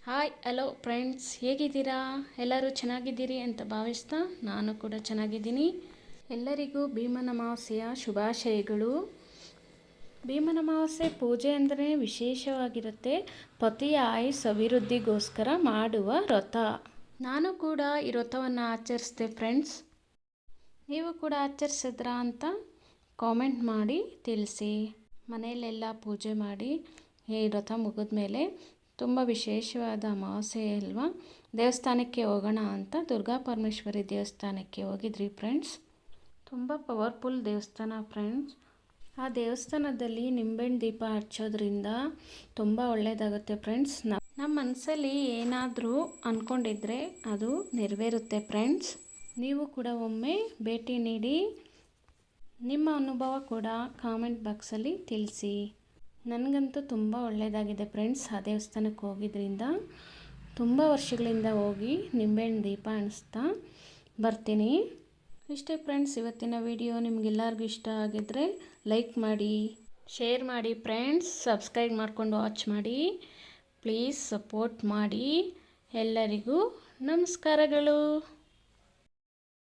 Hi hello friends, ಹೇಗಿದ್ದೀರಾ? ಎಲ್ಲರೂ ಚೆನ್ನಾಗಿದ್ದೀರಿ ಅಂತ ಭಾವಿಸ್ತಾ ನಾನು ಕೂಡ ಚೆನ್ನಾಗಿದ್ದೀನಿ. ಎಲ್ಲರಿಗೂ ಭೀಮನ ಅಮಾವಾಸ್ಯೆಯ ಶುಭಾಶಯಗಳು. ಭೀಮನ ಅಮಾವಾಸ್ಯೆ ಪೂಜೆ ಅಂದರೆ ವಿಶೇಷವಾಗಿರುತ್ತೆ. ಪತಿಯ ಆಯುಸ್ ಅಭಿವೃದ್ಧಿಗೋಸ್ಕರ ಮಾಡುವ ವ್ರತ. ನಾನು ಕೂಡ ಈ ವ್ರತವನ್ನು ಆಚರಿಸಿದೆ ಫ್ರೆಂಡ್ಸ್. ನೀವು ಕೂಡ ಆಚರಿಸಿದ್ರಾ ಅಂತ ಕಾಮೆಂಟ್ ಮಾಡಿ ತಿಳಿಸಿ. ಮನೆಯಲ್ಲೆಲ್ಲ ಪೂಜೆ ಮಾಡಿ ಈ ವ್ರತ ಮುಗಿದ ಮೇಲೆ ತುಂಬ ವಿಶೇಷವಾದ ಅಮಾವಾಸ್ಯೆ ಅಲ್ವಾ, ದೇವಸ್ಥಾನಕ್ಕೆ ಹೋಗೋಣ ಅಂತ ದುರ್ಗಾ ಪರಮೇಶ್ವರಿ ದೇವಸ್ಥಾನಕ್ಕೆ ಹೋಗಿದ್ರಿ ಫ್ರೆಂಡ್ಸ್. ತುಂಬ ಪವರ್ಫುಲ್ ದೇವಸ್ಥಾನ ಫ್ರೆಂಡ್ಸ್. ಆ ದೇವಸ್ಥಾನದಲ್ಲಿ ನಿಂಬೆಹಣ್ಣು ದೀಪ ಹಚ್ಚೋದ್ರಿಂದ ತುಂಬ ಒಳ್ಳೆಯದಾಗುತ್ತೆ ಫ್ರೆಂಡ್ಸ್. ನಮ್ಮ ಮನಸ್ಸಲ್ಲಿ ಏನಾದರೂ ಅಂದ್ಕೊಂಡಿದ್ರೆ ಅದು ನೆರವೇರುತ್ತೆ ಫ್ರೆಂಡ್ಸ್. ನೀವು ಕೂಡ ಒಮ್ಮೆ ಭೇಟಿ ನೀಡಿ ನಿಮ್ಮ ಅನುಭವ ಕೂಡ ಕಾಮೆಂಟ್ ಬಾಕ್ಸಲ್ಲಿ ತಿಳಿಸಿ. ನನಗಂತೂ ತುಂಬ ಒಳ್ಳೆಯದಾಗಿದೆ ಫ್ರೆಂಡ್ಸ್. ಆ ದೇವಸ್ಥಾನಕ್ಕೆ ಹೋಗಿದ್ರಿಂದ ತುಂಬ ವರ್ಷಗಳಿಂದ ಹೋಗಿ ನಿಂಬೆಹಣ್ಣು ದೀಪ ಹಣಿಸ್ತಾ ಬರ್ತೀನಿ. ಇಷ್ಟೇ ಫ್ರೆಂಡ್ಸ್ ಇವತ್ತಿನ ವಿಡಿಯೋ. ನಿಮಗೆಲ್ಲರಿಗೂ ಇಷ್ಟ ಆಗಿದ್ದರೆ ಲೈಕ್ ಮಾಡಿ, ಶೇರ್ ಮಾಡಿ ಫ್ರೆಂಡ್ಸ್. ಸಬ್ಸ್ಕ್ರೈಬ್ ಮಾಡಿಕೊಂಡು ವಾಚ್ ಮಾಡಿ. ಪ್ಲೀಸ್ ಸಪೋರ್ಟ್ ಮಾಡಿ. ಎಲ್ಲರಿಗೂ ನಮಸ್ಕಾರಗಳು.